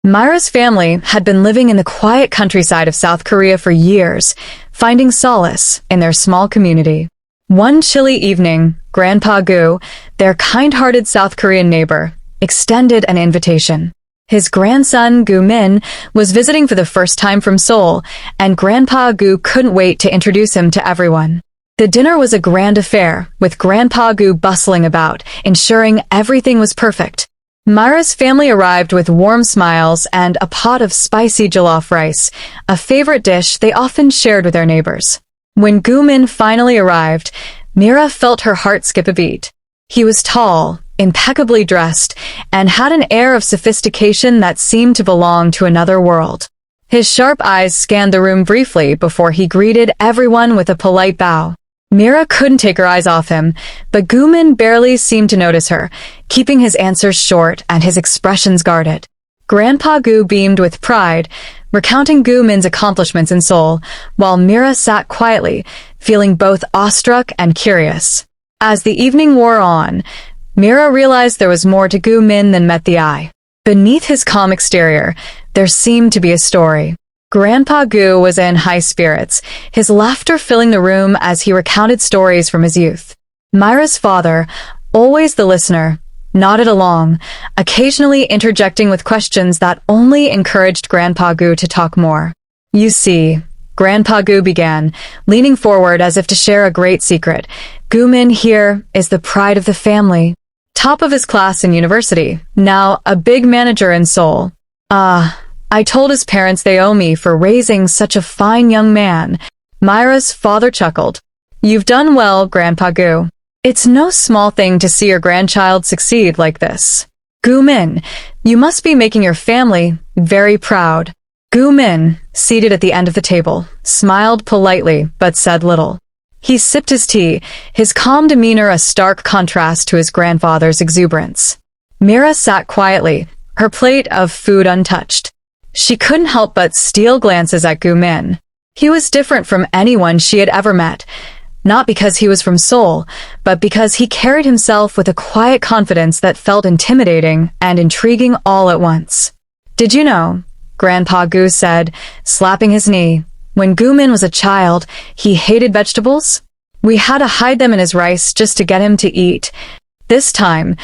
Myra's family had been living in the quiet countryside of South Korea for years, finding solace in their small community. One chilly evening, Grandpa Gu, their kind-hearted South Korean neighbor, extended an invitation. His grandson, Gu Min, was visiting for the first time from Seoul, and Grandpa Gu couldn't wait to introduce him to everyone. The dinner was a grand affair, with Grandpa Gu bustling about, ensuring everything was perfect. Myra's family arrived with warm smiles and a pot of spicy jollof rice, a favorite dish they often shared with their neighbors. When Gu Min finally arrived, Myra felt her heart skip a beat. He was tall, impeccably dressed, and had an air of sophistication that seemed to belong to another world. His sharp eyes scanned the room briefly before he greeted everyone with a polite bow. Myra couldn't take her eyes off him, but Gu Min barely seemed to notice her, keeping his answers short and his expressions guarded. Grandpa Gu beamed with pride, recounting Gu Min's accomplishments in Seoul, while Myra sat quietly, feeling both awestruck and curious. As the evening wore on, Myra realized there was more to Gu Min than met the eye. Beneath his calm exterior, there seemed to be a story. Grandpa Gu was in high spirits, his laughter filling the room as he recounted stories from his youth. Myra's father, always the listener, nodded along, occasionally interjecting with questions that only encouraged Grandpa Gu to talk more. "You see," Grandpa Gu began, leaning forward as if to share a great secret, "Gu Min here is the pride of the family. Top of his class in university, now a big manager in Seoul. I told his parents they owe me for raising such a fine young man." Myra's father chuckled. "You've done well, Grandpa Gu. It's no small thing to see your grandchild succeed like this. Gu Min, you must be making your family very proud." Gu Min, seated at the end of the table, smiled politely but said little. He sipped his tea, his calm demeanor a stark contrast to his grandfather's exuberance. Myra sat quietly, her plate of food untouched. She couldn't help but steal glances at Gu Min. He was different from anyone she had ever met, not because he was from Seoul, but because he carried himself with a quiet confidence that felt intimidating and intriguing all at once. "Did you know," Grandpa Gu said, slapping his knee, "when Gu Min was a child, he hated vegetables? We had to hide them in his rice just to get him to eat." This time,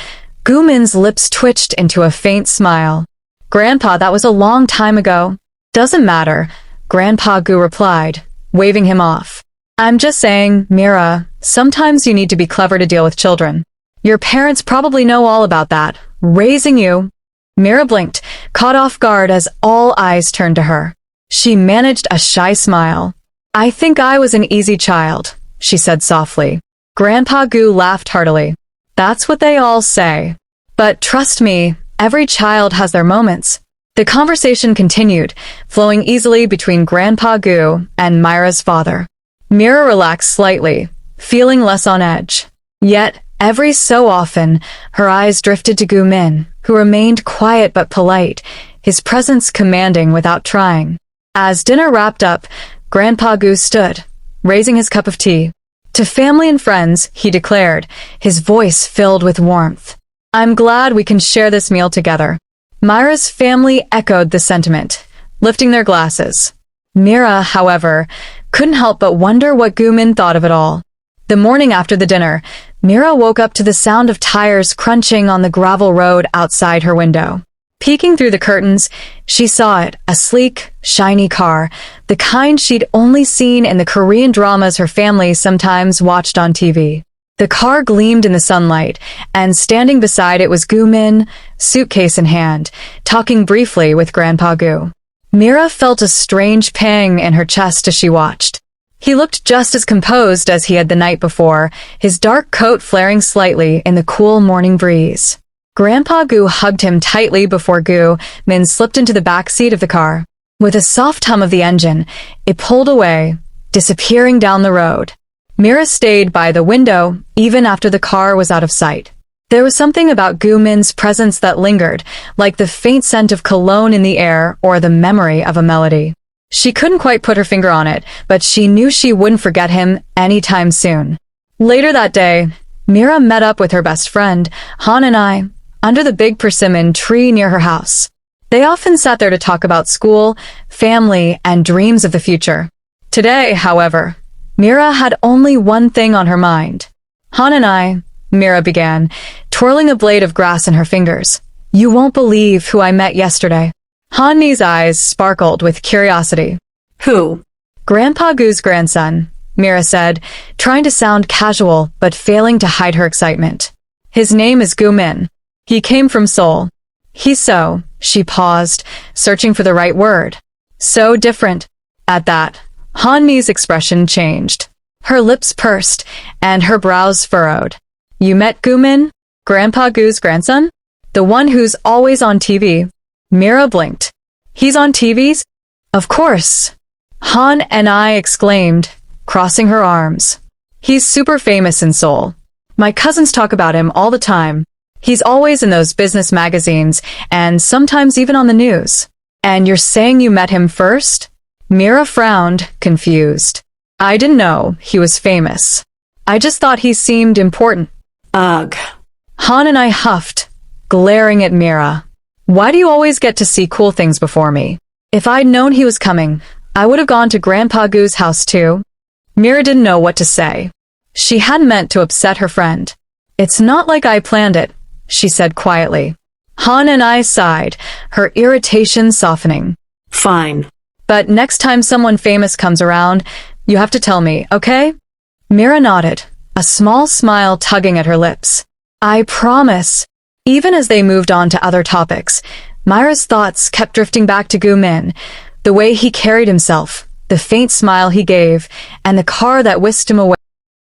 Gu Min's lips twitched into a faint smile. "Grandpa, that was a long time ago." "Doesn't matter," Grandpa Gu replied, waving him off. "I'm just saying, Myra, sometimes you need to be clever to deal with children. Your parents probably know all about that, raising you." Myra blinked, caught off guard as all eyes turned to her. She managed a shy smile. "I think I was an easy child," she said softly. Grandpa Gu laughed heartily. "That's what they all say. But trust me, every child has their moments." The conversation continued, flowing easily between Grandpa Gu and Myra's father. Myra relaxed slightly, feeling less on edge. Yet, every so often, her eyes drifted to Gu Min, who remained quiet but polite, his presence commanding without trying. As dinner wrapped up, Grandpa Gu stood, raising his cup of tea. To family and friends, he declared, his voice filled with warmth, "I'm glad we can share this meal together." Myra's family echoed the sentiment, lifting their glasses. Myra, however, couldn't help but wonder what Gu Min thought of it all. The morning after the dinner, Myra woke up to the sound of tires crunching on the gravel road outside her window. Peeking through the curtains, she saw it, a sleek, shiny car, the kind she'd only seen in the Korean dramas her family sometimes watched on TV. The car gleamed in the sunlight, and standing beside it was Gu Min, suitcase in hand, talking briefly with Grandpa Gu. Myra felt a strange pang in her chest as she watched. He looked just as composed as he had the night before, his dark coat flaring slightly in the cool morning breeze. Grandpa Gu hugged him tightly before Gu Min slipped into the back seat of the car. With a soft hum of the engine, it pulled away, disappearing down the road. Myra stayed by the window, even after the car was out of sight. There was something about Gu Min's presence that lingered, like the faint scent of cologne in the air or the memory of a melody. She couldn't quite put her finger on it, but she knew she wouldn't forget him anytime soon. Later that day, Myra met up with her best friend, Han and I, under the big persimmon tree near her house. They often sat there to talk about school, family, and dreams of the future. Today, however, Mira had only one thing on her mind. Han and I, Mira began, twirling a blade of grass in her fingers. You won't believe who I met yesterday. Han's eyes sparkled with curiosity. Who? Grandpa Gu's grandson, Mira said, trying to sound casual but failing to hide her excitement. His name is Gu Min. He came from Seoul. He's so, she paused, searching for the right word. So different. At that, Han's expression changed. Her lips pursed, and her brows furrowed. You met Gu Min? Grandpa Gu's grandson? The one who's always on TV? Mira blinked. He's on TVs? Of course. Han and I exclaimed, crossing her arms. He's super famous in Seoul. My cousins talk about him all the time. He's always in those business magazines, and sometimes even on the news. And you're saying you met him first? Mira frowned, confused. I didn't know he was famous. I just thought he seemed important. Ugh. Han and I huffed, glaring at Mira. Why do you always get to see cool things before me? If I'd known he was coming, I would have gone to Grandpa Gu's house too. Mira didn't know what to say. She hadn't meant to upset her friend. It's not like I planned it, she said quietly. Han and I sighed, her irritation softening. Fine. But next time someone famous comes around, you have to tell me, okay? Mira nodded, a small smile tugging at her lips. I promise. Even as they moved on to other topics, Myra's thoughts kept drifting back to Gu Min, the way he carried himself, the faint smile he gave, and the car that whisked him away.